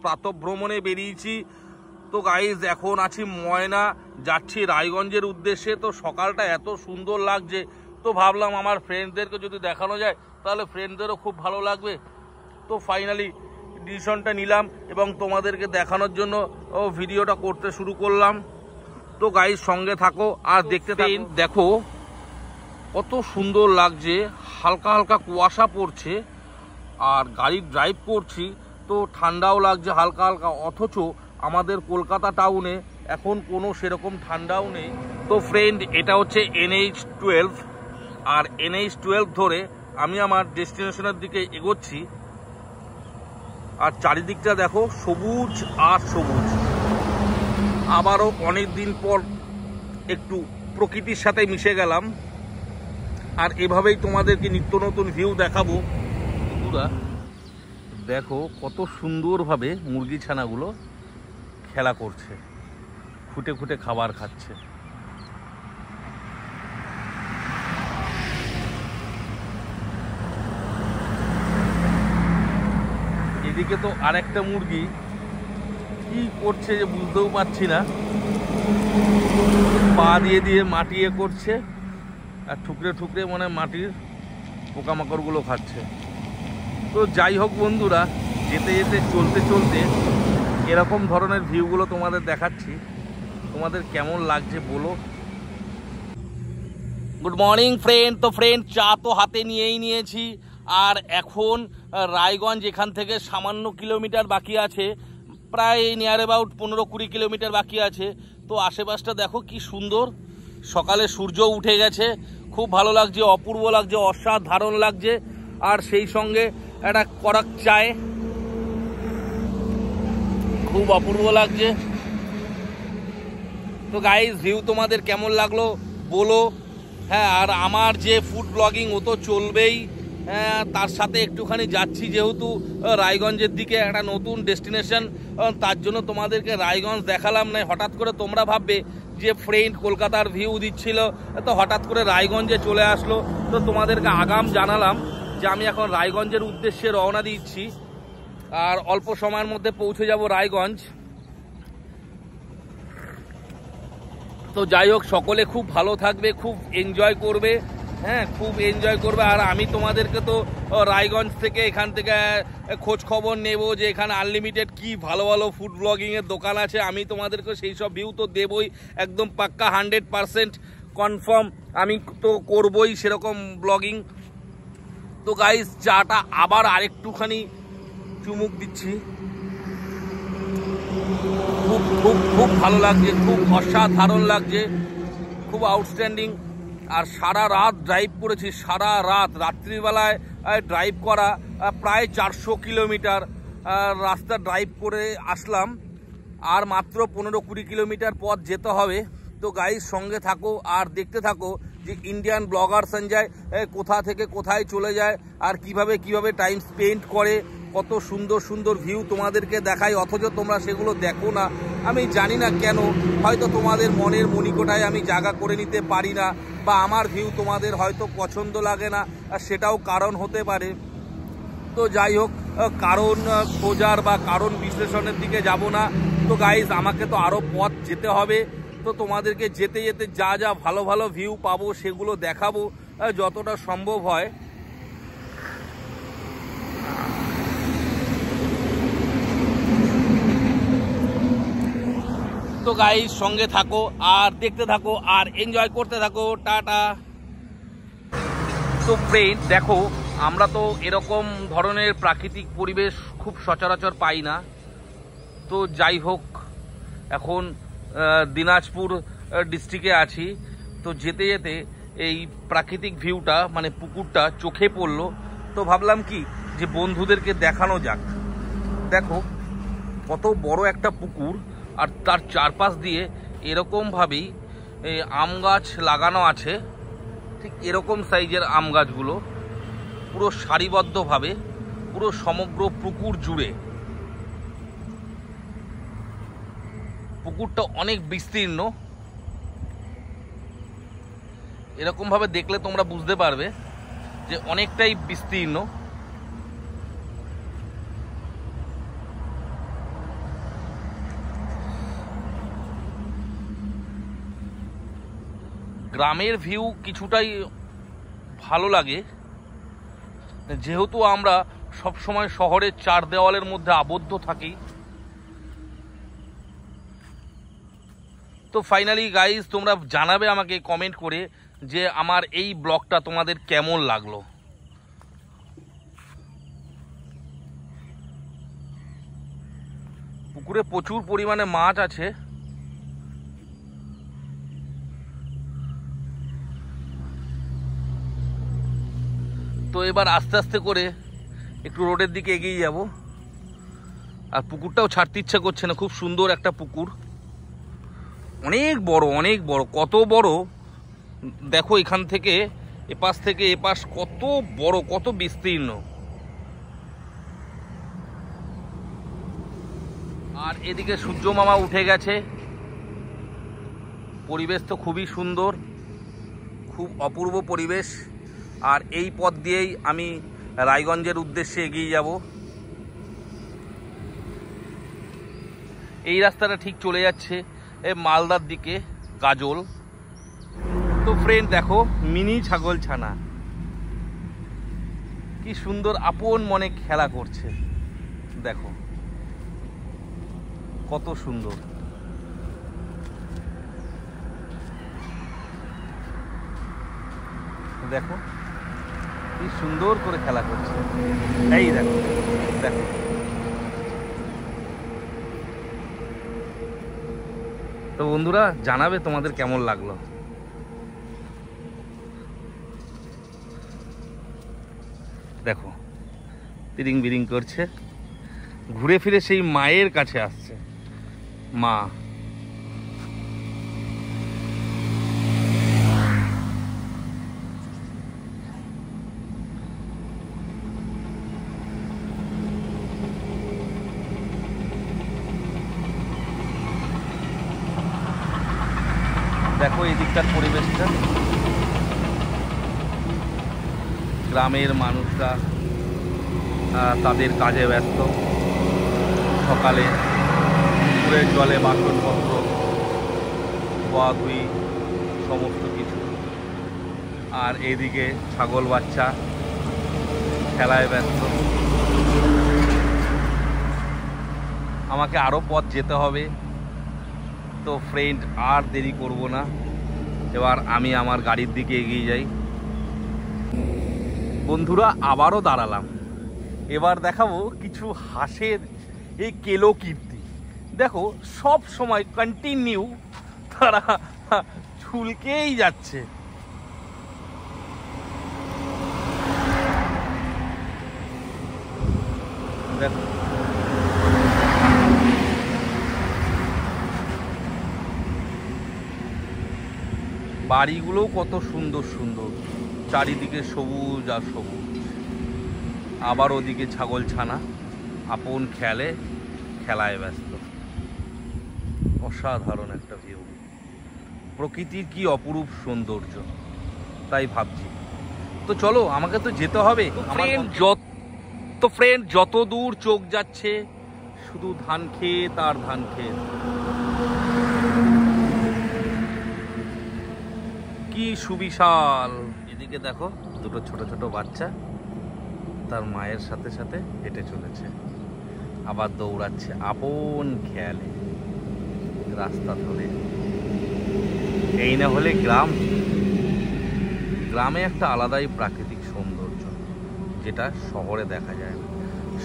প্রাতঃভ্রমণে বেরিয়েছি। তো গাইজ এখন আছি ময়না, যাচ্ছি রায়গঞ্জের উদ্দেশ্যে। তো সকালটা এত সুন্দর লাগছে, তো ভাবলাম আমার ফ্রেন্ডদেরকে যদি দেখানো যায় তাহলে ফ্রেন্ডদেরও খুব ভালো লাগবে। তো ফাইনালি ডিসিশনটা নিলাম এবং তোমাদেরকে দেখানোর জন্য ভিডিওটা করতে শুরু করলাম। তো গাইজ সঙ্গে থাকো আর দেখতে থাকো। দেখো কত সুন্দর লাগছে, হালকা হালকা কুয়াশা পড়ছে আর গাড়ি ড্রাইভ করছি তো ঠান্ডাও লাগছে হালকা হালকা, অথচ আমাদের কলকাতা টাউনে এখন কোনো সেরকম ঠান্ডাও নেই। তো ফ্রেন্ড, এটা হচ্ছে NH-12 আর NH-12 ধরে আমি আমার ডেস্টিনেশনের দিকে এগোচ্ছি। আর চারিদিকটা দেখো সবুজ আর সবুজ। আবারও অনেক দিন পর একটু প্রকৃতির সাথে মিশে গেলাম আর এভাবেই তোমাদেরকে নিত্য নতুন ভিউ দেখাবো। বন্ধুরা দেখো কত সুন্দরভাবে মুরগি ছানাগুলো খেলা করছে, খুঁটে খুঁটে খাবার খাচ্ছে। এদিকে তো আরেকটা মুরগি কি করছে যে বুঝতেও পারছি না, পা দিয়ে দিয়ে মাটি করছে আর ঠুকরে ঠুকরে মানে মাটির পোকামাকড়গুলো খাচ্ছে। তো যাই হোক বন্ধুরা, যেতে যেতে চলতে চলতে এরকম ধরনের ভিউগুলো তোমাদের দেখাচ্ছি, তোমাদের কেমন লাগছে বলো। Good morning friend. তো ফ্রেন্ড, চা তো হাতে নিয়েই নিয়েছি আর এখন রায়গঞ্জ এখান থেকে সামান্য কিলোমিটার বাকি আছে, প্রায় নিয়ার অ্যাবাউট 15-20 কিলোমিটার বাকি আছে। তো আশেপাশটা দেখো কি সুন্দর, সকালে সূর্য উঠে গেছে, খুব ভালো লাগছে, অপূর্ব লাগছে, অসাধারণ লাগছে। আর সেই সঙ্গে একটা কড়ক চায়, খুব অপূর্ব লাগছে। তো গাইস ভিউ তোমাদের কেমন লাগলো বলো। হ্যাঁ, আর আমার যে ফুড ব্লগিং ও তো চলবেই, তার সাথে একটুখানি যাচ্ছি যেহেতু রায়গঞ্জের দিকে একটা নতুন ডেস্টিনেশন, তার জন্য তোমাদেরকে রায়গঞ্জ দেখালাম না। হঠাৎ করে তোমরা ভাববে যে ফ্রেন্ড কলকাতার ভিউ দিচ্ছিল তো হঠাৎ করে রায়গঞ্জে চলে আসলো। তো তোমাদেরকে আগাম জানালাম যে আমি এখন রায়গঞ্জের উদ্দেশ্যে রওনা দিচ্ছি আর অল্প সময়ের মধ্যে পৌঁছে যাব রায়গঞ্জ। তো যাই হোক, সকলে খুব ভালো থাকবে, খুব এনজয় করবে, হ্যাঁ খুব এনজয় করবে। আর আমি তোমাদেরকে তো রায়গঞ্জ থেকে এখান থেকে খোঁজ খবর নেব যে এখানে আনলিমিটেড কি ভালো ভালো ফুড ব্লগিংয়ের দোকান আছে, আমি তোমাদেরকে সেই সব ভিউ তো দেবই, একদম পাক্কা 100% কনফার্ম আমি তো করবই সেরকম ব্লগিং। তো গাইস চাটা আবার আরেকটুখানি চুমুক দিচ্ছি, খুব খুব খুব ভালো লাগছে, খুব অসাধারণ লাগছে, খুব আউটস্ট্যান্ডিং। আর সারা রাত ড্রাইভ করেছি, সারা রাত, রাত্রিবেলায় ড্রাইভ করা, প্রায় 400 কিলোমিটার রাস্তা ড্রাইভ করে আসলাম, আর মাত্র 15-20 কিলোমিটার পথ যেতে হবে। তো গাইস সঙ্গে থাকো আর দেখতে থাকো যে ইন্ডিয়ান ব্লগার সঞ্জয় কোথা থেকে কোথায় চলে যায় আর কিভাবে কিভাবে টাইম স্পেন্ড করে, কত সুন্দর সুন্দর ভিউ তোমাদেরকে দেখাই, অথচ তোমরা সেগুলো দেখো না। আমি জানি না কেন, হয়তো তোমাদের মনের মণিকোঠায় আমি জায়গা করে নিতে পারি না, বা আমার ভিউ তোমাদের হয়তো পছন্দ লাগে না, আর সেটাও কারণ হতে পারে। তো যাই হোক, কারণ খোঁজার বা কারণ বিশ্লেষণের দিকে যাব না। তো গাইজ আমাকে তো আরও পথ যেতে হবে, তো তোমাদেরকে যেতে যেতে যা যা ভালো ভালো ভিউ পাবো সেগুলো দেখাবো যতটা সম্ভব হয়। তো গাইজ সঙ্গে থাকো আর দেখতে থাকো আর এনজয় করতে থাকো। টাটা। তো ফ্রেন্ড দেখো, আমরা তো এরকম ধরনের প্রাকৃতিক পরিবেশ খুব সচরাচর পাই না। তো যাই হোক, এখন দিনাজপুর ডিস্ট্রিক্টে আছি, তো যেতে যেতে এই প্রাকৃতিক ভিউটা মানে পুকুরটা চোখে পড়লো, তো ভাবলাম কি যে বন্ধুদেরকে দেখানো যাক। দেখো কত বড় একটা পুকুর আর তার চারপাশ দিয়ে এরকমভাবেই আম গাছ লাগানো আছে, ঠিক এরকম সাইজের আম গাছগুলো পুরো সারিবদ্ধভাবে পুরো সমগ্র পুকুর জুড়ে। পুকুরটা অনেক বিস্তীর্ণ, এরকমভাবে দেখলে তোমরা বুঝতে পারবে যে অনেকটাই বিস্তীর্ণ। গ্রামের ভিউ কিছুটাই ভালো লাগে, যেহেতু আমরা সব সময় শহরের চার দেওয়ালের মধ্যে আবদ্ধ থাকি। তো ফাইনালি গাইস, তোমরা জানাবে আমাকে কমেন্ট করে যে আমার এই ব্লগটা তোমাদের কেমন লাগলো। পুকুরে প্রচুর পরিমাণে মাছ আছে। তো এবার আস্তে আস্তে করে একটু রোডের দিকে এগিয়ে যাব। আর পুকুরটাও ছাড়তে ইচ্ছা করছে না, খুব সুন্দর একটা পুকুর, অনেক বড় অনেক বড়। কত বড় দেখো, এখান থেকে এপাশ থেকে এপাশ কত বড়, কত বিস্তীর্ণ। আর এদিকে সূর্য মামা উঠে গেছে। পরিবেশ তো খুবই সুন্দর, খুব অপূর্ব পরিবেশ। আর এই পথ দিয়েই আমি রায়গঞ্জের উদ্দেশ্যে এগিয়ে যাব। এই রাস্তাটা ঠিক চলে যাচ্ছে মালদার দিকে, গাজল। তো ফ্রেন্ড দেখো, মিনি ছাগল ছানা কি সুন্দর আপন মনে খেলা করছে, দেখো কত সুন্দর। দেখো কি সুন্দর করে খেলা করছে, এই দেখো দেখো। তো বন্ধুরা জানাবে তোমাদের কেমন লাগলো। দেখো তিরিং বিরিং করছে, ঘুরে ফিরে সেই মায়ের কাছে আসছে। মা দেখো এই দিকটার পরিবেশটা, গ্রামের মানুষরা তাদের কাজে ব্যস্ত। সকালে পুকুরের জলে বাসনপত্র ধোয়া ধুই সমস্ত কিছু। আর এদিকে ছাগল বাচ্চা খেলায় ব্যস্ত। আমাকে আরও পথ যেতে হবে। তো ফ্রেন্ড আর দেরি করব না, এবার আমি আমার গাড়ির দিকে এগিয়ে যাই। বন্ধুরা আবারও দাঁড়ালাম, এবার দেখাবো কিছু হাঁসের এই কেলো কীর্তি। দেখো সব সময় কন্টিনিউ তারা ঝুলকেই যাচ্ছে। দেখো বাড়িগুলোও কত সুন্দর সুন্দর, চারিদিকে সবুজ আর সবুজ। আবার ওদিকে ছাগল ছানা আপন খেলায় ব্যস্ত। অসাধারণ একটা ভিউ, প্রকৃতির কি অপরূপ সৌন্দর্য, তাই ভাবছি। তো চলো আমাকে তো যেতে হবে। তো ফ্রেন্ড যত দূর চোখ যাচ্ছে শুধু ধান ক্ষেত আর ধান ক্ষেত। কি সুবিশাল। এদিকে দেখো দুটো ছোট ছোট বাচ্চা তার মায়ের সাথে সাথে হেঁটে চলেছে, আবার দৌড়াচ্ছে আপন খেয়ালে রাস্তা ধরে। এই না হলে গ্রাম। গ্রামে একটা আলাদাই প্রাকৃতিক সৌন্দর্য, যেটা শহরে দেখা যায় না।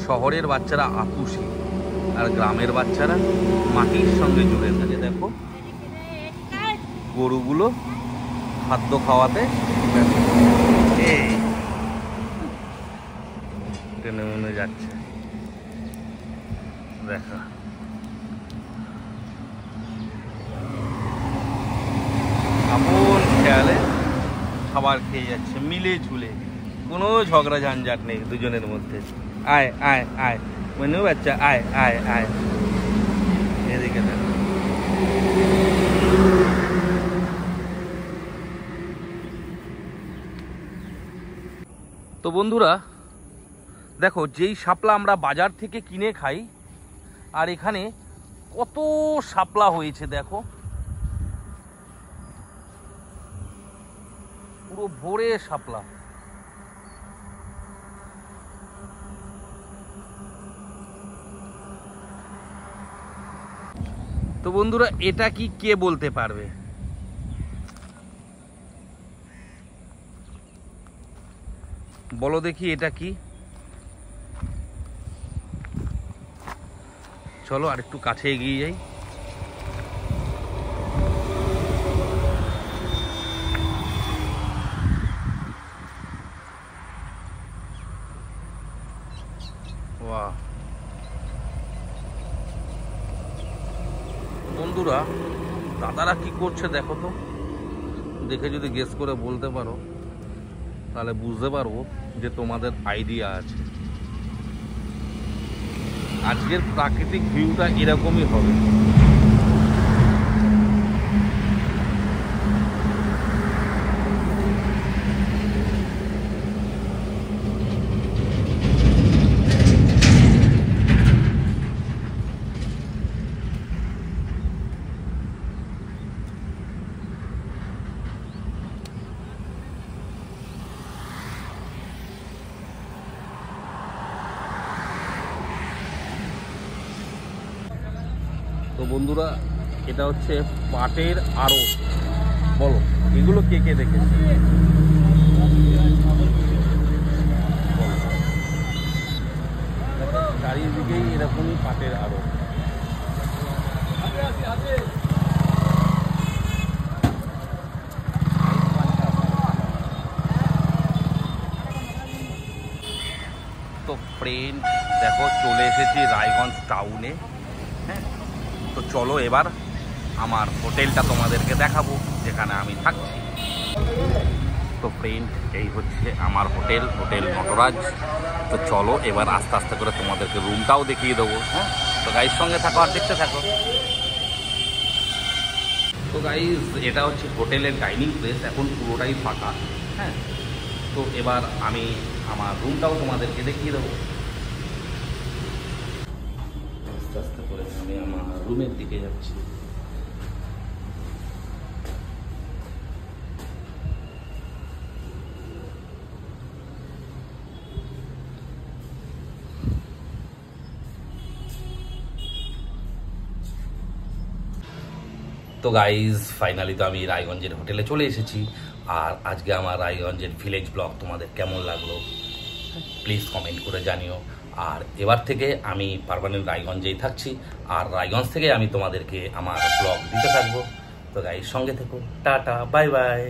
শহরের বাচ্চারা আতুষী, আর গ্রামের বাচ্চারা মাটির সঙ্গে জুড়ে থাকে। দেখো গরুগুলো খাদ্য খাওয়াতে টেনে মনে যাচ্ছে। দেখা আপন খেয়ালে খাবার খেয়ে যাচ্ছে, মিলে ঝুলে, কোনো ঝগড়া ঝঞ্ঝাট নেই দুজনের মধ্যে। আয় আয় আয় মনু বাচ্চা, আয় আয় আয়। এদিকে দেখো তো বন্ধুরা দেখো, যেই শাপলা আমরা বাজার থেকে কিনে খাই, আর এখানে কত শাপলা হয়েছে দেখো। পুরো ভরে শাপলা। তো বন্ধুরা এটা কি কে বলতে পারবে? বলো দেখি এটা কি? চলো আর একটু কাছে এগিয়ে যাই। বাহ বন্ধুরা, দাদারা কি করছে দেখো তো, দেখে যদি গেস করে বলতে পারো তাহলে বুঝতে পারবো যে তোমাদের আইডিয়া আছে। আজকের প্রাকৃতিক ভিউটা এরকমই হবে। তো বন্ধুরা এটা হচ্ছে পাটের আড়ত। বলো এগুলো কে কে দেখেছে? চারিদিকেই এরকমই পাটের আড়ত। তো ফ্রেন্ড দেখো চলে এসেছি রায়গঞ্জ টাউনে। হ্যাঁ, তো চলো এবার আমার হোটেলটা তোমাদেরকে দেখাবো যেখানে আমি থাকছি। তো ফ্রেন্ড এই হচ্ছে আমার হোটেল, হোটেল নটরাজ। তো চলো এবার আস্তে আস্তে করে তোমাদেরকে রুমটাও দেখিয়ে দেবো। হ্যাঁ, তো গাইজ সঙ্গে থাকো আর দেখতে থাকো। তো গাইজ এটা হচ্ছে হোটেলের ডাইনিং প্লেস, এখন পুরোটাই ফাঁকা। হ্যাঁ, তো এবার আমি আমার রুমটাও তোমাদেরকে দেখিয়ে দেবো। আস্তে আস্তে করে আমি আমার রুমের দিকে যাচ্ছি। তো গাইজ ফাইনালি তো আমি রায়গঞ্জের হোটেলে চলে এসেছি। আর আজকে আমার রায়গঞ্জের ভিলেজ ব্লগ তোমাদের কেমন লাগলো প্লিজ কমেন্ট করে জানিও। আর এবার থেকে আমি পার্মানেন্ট রায়গঞ্জেই থাকছি, আর রায়গঞ্জ থেকে আমি তোমাদেরকে আমার ব্লগ দিতে থাকবো। তো গাইজ সঙ্গে থেকো, টাটা বাই বাই।